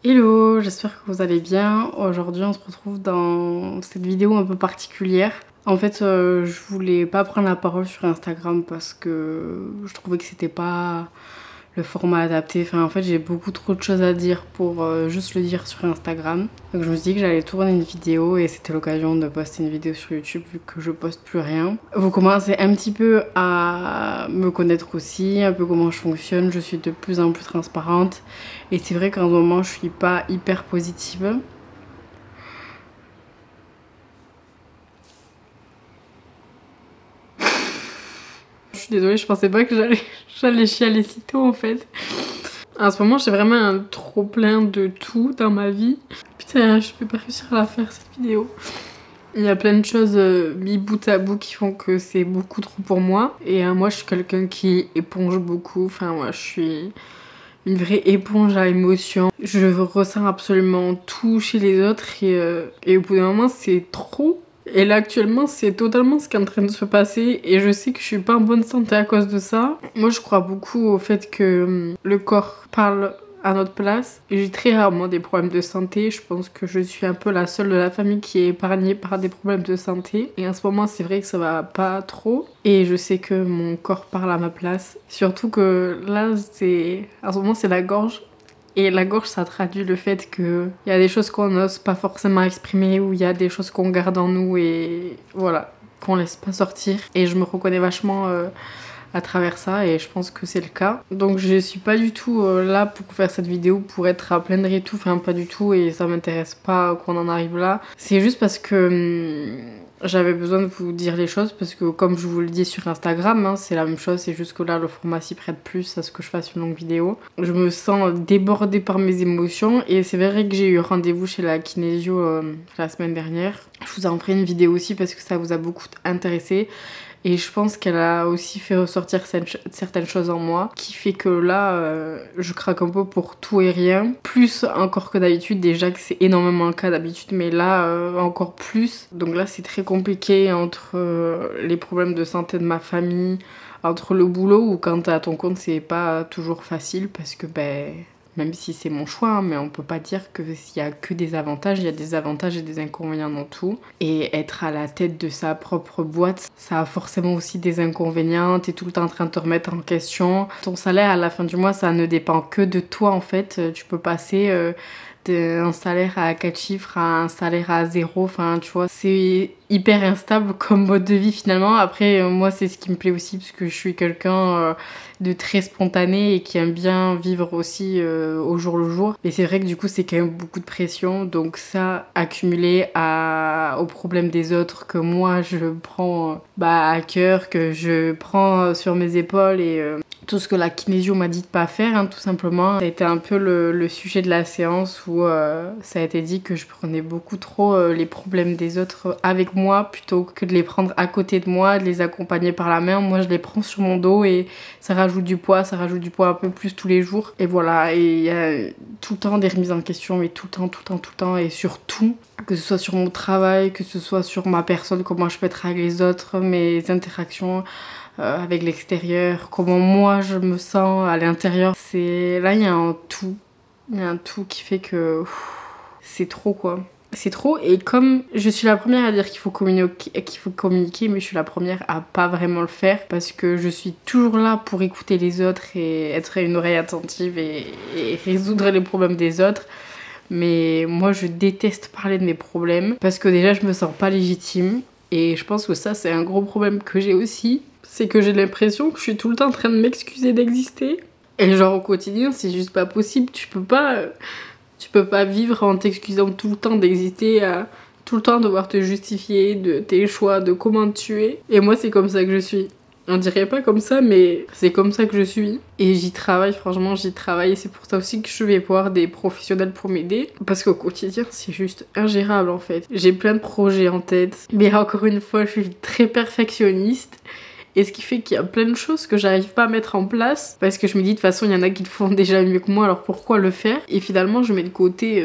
Hello, j'espère que vous allez bien. Aujourd'hui on se retrouve dans cette vidéo un peu particulière. En fait je voulais pas prendre la parole sur Instagram parce que je trouvais que c'était pas le format adapté. Enfin en fait j'ai beaucoup trop de choses à dire pour juste le dire sur Instagram. Donc je me suis dit que j'allais tourner une vidéo et c'était l'occasion de poster une vidéo sur YouTube vu que je poste plus rien. Vous commencez un petit peu à me connaître aussi, un peu comment je fonctionne. Je suis de plus en plus transparente et c'est vrai qu'en ce moment je suis pas hyper positive. Je suis désolée, je pensais pas que j'allais chialer si tôt en fait. En ce moment, j'ai vraiment un trop plein de tout dans ma vie. Putain, je vais pas réussir à la faire cette vidéo. Il y a plein de choses mis bout à bout qui font que c'est beaucoup trop pour moi. Et moi, je suis quelqu'un qui éponge beaucoup. Enfin, moi, je suis une vraie éponge à émotions. Je ressens absolument tout chez les autres et au bout d'un moment, c'est trop. Et là actuellement c'est totalement ce qui est en train de se passer et je sais que je suis pas en bonne santé à cause de ça. Moi je crois beaucoup au fait que le corps parle à notre place. J'ai très rarement des problèmes de santé, je pense que je suis un peu la seule de la famille qui est épargnée par des problèmes de santé. Et en ce moment c'est vrai que ça va pas trop et je sais que mon corps parle à ma place. Surtout que là en ce moment c'est la gorge. Et la gorge, ça traduit le fait qu'il y a des choses qu'on n'ose pas forcément exprimer ou il y a des choses qu'on garde en nous et voilà, qu'on laisse pas sortir. Et je me reconnais vachement à travers ça et je pense que c'est le cas. Donc je suis pas du tout là pour faire cette vidéo pour être à plaindre et tout, enfin pas du tout et ça m'intéresse pas qu'on en arrive là. C'est juste parce que j'avais besoin de vous dire les choses parce que comme je vous le dis sur Instagram, hein, c'est la même chose, c'est juste que là le format s'y prête plus à ce que je fasse une longue vidéo. Je me sens débordée par mes émotions et c'est vrai que j'ai eu rendez-vous chez la kinésio la semaine dernière. Je vous en ferai une vidéo aussi parce que ça vous a beaucoup intéressé. Et je pense qu'elle a aussi fait ressortir certaines choses en moi qui fait que là, je craque un peu pour tout et rien. Plus encore que d'habitude, déjà que c'est énormément le cas d'habitude, mais là, encore plus. Donc là, c'est très compliqué entre les problèmes de santé de ma famille, entre le boulot où quand t'es à ton compte, c'est pas toujours facile parce que même si c'est mon choix, hein, mais on peut pas dire qu'il y a que des avantages, il y a des avantages et des inconvénients dans tout. Et être à la tête de sa propre boîte, ça a forcément aussi des inconvénients, t'es tout le temps en train de te remettre en question. Ton salaire à la fin du mois, ça ne dépend que de toi en fait. Tu peux passer d'un salaire à 4 chiffres à un salaire à 0, enfin tu vois, c'est hyper instable comme mode de vie finalement. Après moi c'est ce qui me plaît aussi parce que je suis quelqu'un de très spontané et qui aime bien vivre aussi au jour le jour. Et c'est vrai que du coup c'est quand même beaucoup de pression, donc ça accumulé aux problèmes des autres que moi je prends à cœur, que je prends sur mes épaules et tout ce que la kinésio m'a dit de pas faire, hein, tout simplement. Ça a été un peu le sujet de la séance où ça a été dit que je prenais beaucoup trop les problèmes des autres avec moi plutôt que de les prendre à côté de moi, de les accompagner par la main. Moi je les prends sur mon dos et ça rajoute du poids un peu plus tous les jours. Et voilà, et il y a tout le temps des remises en question, mais tout le temps et surtout, que ce soit sur mon travail, que ce soit sur ma personne, comment je peux être avec les autres, mes interactions avec l'extérieur, comment moi je me sens à l'intérieur. Là il y a un tout qui fait que c'est trop quoi. C'est trop et comme je suis la première à dire qu'il faut communiquer, mais je suis la première à pas vraiment le faire parce que je suis toujours là pour écouter les autres et être une oreille attentive et résoudre les problèmes des autres. Mais moi je déteste parler de mes problèmes parce que déjà je me sens pas légitime et je pense que ça c'est un gros problème que j'ai aussi. C'est que j'ai l'impression que je suis tout le temps en train de m'excuser d'exister. Et genre au quotidien, c'est juste pas possible. Tu peux pas vivre en t'excusant tout le temps d'exister, tout le temps devoir te justifier de tes choix, de comment tu es. Et moi, c'est comme ça que je suis. On dirait pas comme ça, mais c'est comme ça que je suis. Et j'y travaille, franchement, j'y travaille. Et c'est pour ça aussi que je vais voir des professionnels pour m'aider. Parce qu'au quotidien, c'est juste ingérable en fait. J'ai plein de projets en tête. Mais encore une fois, je suis très perfectionniste. Et ce qui fait qu'il y a plein de choses que j'arrive pas à mettre en place parce que je me dis de toute façon il y en a qui le font déjà mieux que moi, alors pourquoi le faire? Et finalement je mets de côté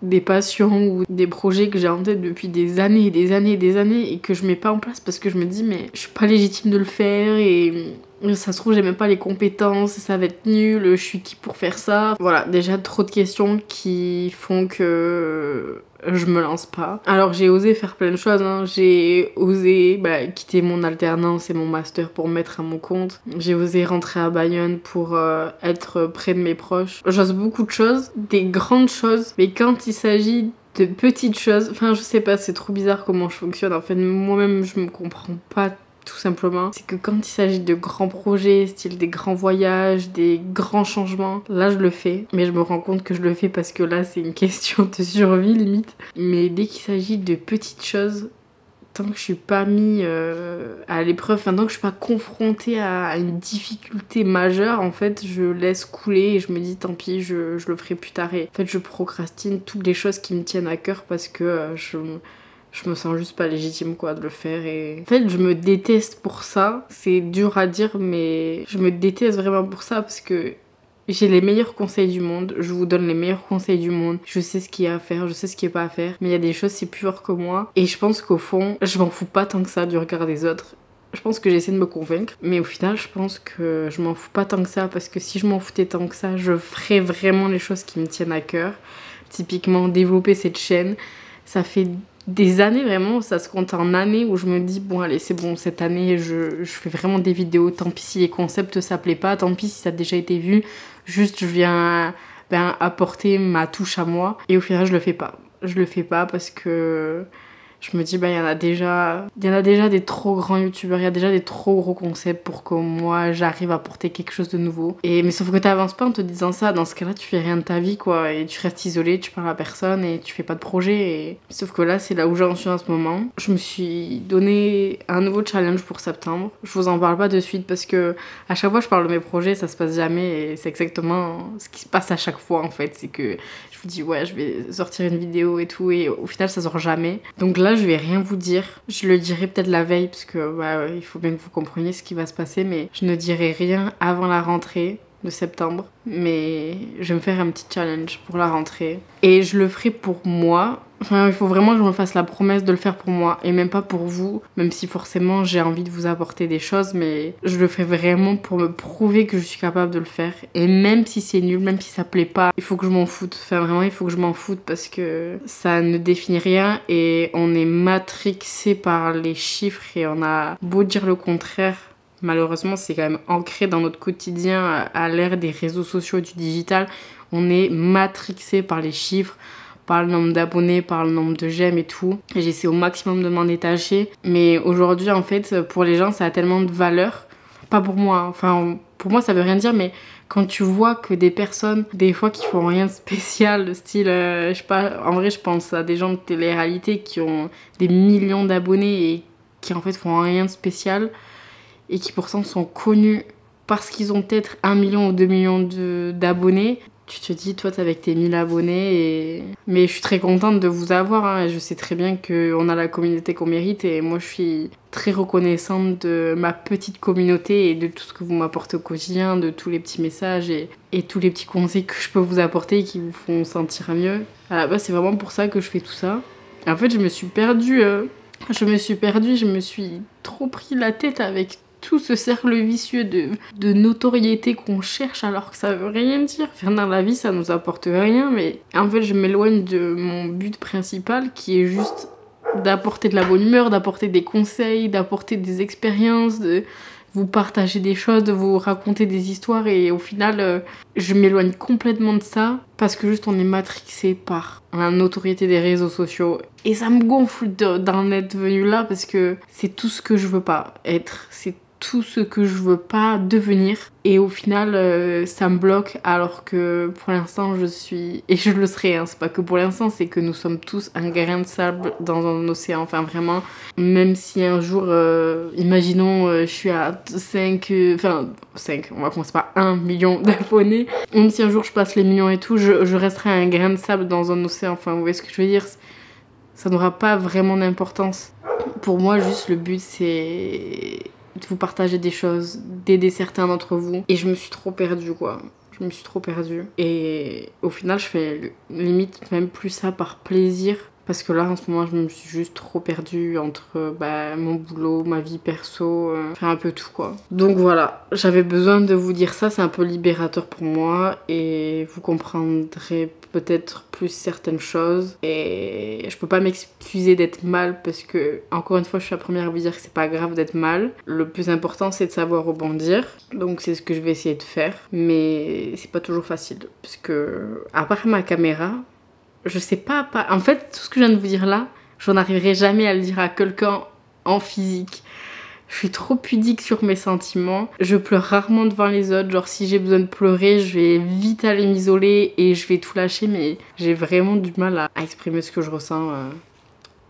des passions ou des projets que j'ai en tête depuis des années et que je mets pas en place parce que je me dis mais je suis pas légitime de le faire et Ça se trouve j'ai même pas les compétences, ça va être nul, je suis qui pour faire ça. Voilà, déjà trop de questions qui font que je me lance pas. Alors j'ai osé faire plein de choses, hein. J'ai osé quitter mon alternance et mon master pour me mettre à mon compte. J'ai osé rentrer à Bayonne pour être près de mes proches. J'ose beaucoup de choses, des grandes choses, mais quand il s'agit de petites choses, enfin je sais pas, c'est trop bizarre comment je fonctionne. En fait moi-même je me comprends pas tout simplement. C'est que quand il s'agit de grands projets, style des grands voyages, des grands changements, là je le fais. Mais je me rends compte que je le fais parce que là c'est une question de survie limite. Mais dès qu'il s'agit de petites choses, tant que je suis pas mis à l'épreuve, enfin tant que je suis pas confrontée à une difficulté majeure, en fait je laisse couler et je me dis tant pis, je le ferai plus tard. Et en fait je procrastine toutes les choses qui me tiennent à cœur parce que je me sens juste pas légitime quoi de le faire. Et en fait je me déteste pour ça, c'est dur à dire mais je me déteste vraiment pour ça parce que j'ai les meilleurs conseils du monde, je vous donne les meilleurs conseils du monde, je sais ce qu'il y a à faire, je sais ce qu'il n'y a pas à faire, mais il y a des choses c'est plus fort que moi et je pense qu'au fond je m'en fous pas tant que ça du regard des autres. Je pense que j'essaie de me convaincre, mais au final je pense que je m'en fous pas tant que ça parce que si je m'en foutais tant que ça, je ferais vraiment les choses qui me tiennent à cœur. Typiquement développer cette chaîne, ça fait des années vraiment, ça se compte en années où je me dis bon allez c'est bon cette année je fais vraiment des vidéos, tant pis si les concepts ça plaît pas, tant pis si ça a déjà été vu, juste je viens apporter ma touche à moi et au final je le fais pas parce que je me dis il y en a déjà des trop grands youtubeurs, il y a déjà des trop gros concepts pour que moi j'arrive à apporter quelque chose de nouveau. Mais sauf que t'avances pas en te disant ça, dans ce cas là tu fais rien de ta vie quoi et tu restes isolé, tu parles à personne et tu fais pas de projet sauf que là c'est là où j'en suis en ce moment. Je me suis donné un nouveau challenge pour septembre, je vous en parle pas de suite parce que à chaque fois je parle de mes projets ça se passe jamais et c'est exactement ce qui se passe à chaque fois en fait, c'est que je vous dis ouais je vais sortir une vidéo et tout et au final ça sort jamais. Donc là je vais rien vous dire, je le dirai peut-être la veille parce que il faut bien que vous compreniez ce qui va se passer, mais je ne dirai rien avant la rentrée de septembre, mais je vais me faire un petit challenge pour la rentrée et je le ferai pour moi. Enfin, il faut vraiment que je me fasse la promesse de le faire pour moi et même pas pour vous, même si forcément j'ai envie de vous apporter des choses, mais je le fais vraiment pour me prouver que je suis capable de le faire. Et même si c'est nul, même si ça plaît pas, il faut que je m'en foute. Enfin vraiment, il faut que je m'en foute parce que ça ne définit rien et on est matrixé par les chiffres et on a beau dire le contraire. Malheureusement, c'est quand même ancré dans notre quotidien à l'ère des réseaux sociaux et du digital. On est matrixé par les chiffres, par le nombre d'abonnés, par le nombre de j'aime et tout. Et j'essaie au maximum de m'en détacher. Mais aujourd'hui, en fait, pour les gens, ça a tellement de valeur. Pas pour moi, enfin, pour moi, ça veut rien dire, mais quand tu vois que des personnes, des fois, qui font rien de spécial, style, je sais pas, en vrai, je pense à des gens de télé-réalité qui ont des millions d'abonnés et qui, en fait, font rien de spécial et qui pourtant sont connus parce qu'ils ont peut-être 1 million ou 2 millions d'abonnés. Tu te dis, toi, t'es avec tes 1000 abonnés. Mais je suis très contente de vous avoir. Hein, et je sais très bien qu'on a la communauté qu'on mérite. Et moi, je suis très reconnaissante de ma petite communauté et de tout ce que vous m'apportez au quotidien, de tous les petits messages et tous les petits conseils que je peux vous apporter et qui vous font sentir mieux. À la base, c'est vraiment pour ça que je fais tout ça. Et en fait, je me suis perdue. Je me suis trop pris la tête avec tout ce cercle vicieux de notoriété qu'on cherche alors que ça veut rien dire. Faire dans la vie, ça nous apporte rien, mais en fait, je m'éloigne de mon but principal qui est juste d'apporter de la bonne humeur, d'apporter des conseils, d'apporter des expériences, de vous partager des choses, de vous raconter des histoires et au final, je m'éloigne complètement de ça parce que juste on est matrixé par la notoriété des réseaux sociaux et ça me gonfle d'en être venue là parce que c'est tout ce que je veux pas être, c'est tout ce que je veux pas devenir et au final ça me bloque alors que pour l'instant je suis, et je le serai hein, c'est pas que pour l'instant, c'est que nous sommes tous un grain de sable dans un océan, enfin vraiment, même si un jour imaginons je suis à 5, on va commencer par 1 million d'abonnés, même si un jour je passe les millions et tout, je resterai un grain de sable dans un océan, enfin vous voyez ce que je veux dire, ça n'aura pas vraiment d'importance. Pour moi juste le but c'est de vous partager des choses, d'aider certains d'entre vous. Et je me suis trop perdue quoi. Et au final je fais limite même plus ça par plaisir Parce que là en ce moment je me suis juste trop perdue entre mon boulot, ma vie perso, faire un peu tout quoi. Donc voilà, j'avais besoin de vous dire ça, c'est un peu libérateur pour moi et vous comprendrez peut-être plus certaines choses. Et je peux pas m'excuser d'être mal parce que, encore une fois, je suis la première à vous dire que c'est pas grave d'être mal. Le plus important c'est de savoir rebondir. Donc c'est ce que je vais essayer de faire. Mais c'est pas toujours facile parce que, à part ma caméra, je sais pas, en fait, tout ce que je viens de vous dire là, j'en arriverai jamais à le dire à quelqu'un en physique. Je suis trop pudique sur mes sentiments. Je pleure rarement devant les autres. Genre, si j'ai besoin de pleurer, je vais vite aller m'isoler et je vais tout lâcher. Mais j'ai vraiment du mal à exprimer ce que je ressens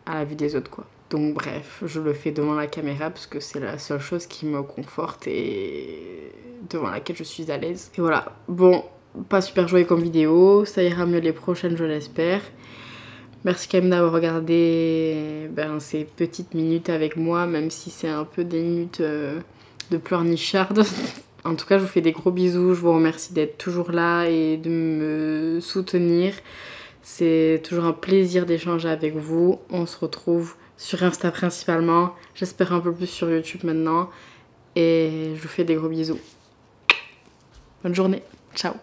à la vue des autres, quoi. Donc bref, je le fais devant la caméra parce que c'est la seule chose qui me conforte et devant laquelle je suis à l'aise. Et voilà. Bon, pas super joyeux comme vidéo, ça ira mieux les prochaines je l'espère. Merci quand même d'avoir regardé ces petites minutes avec moi, même si c'est un peu des minutes de pleurnicharde. En tout cas je vous fais des gros bisous, je vous remercie d'être toujours là et de me soutenir. C'est toujours un plaisir d'échanger avec vous. On se retrouve sur Insta principalement, j'espère un peu plus sur YouTube maintenant. Et je vous fais des gros bisous. Bonne journée, ciao.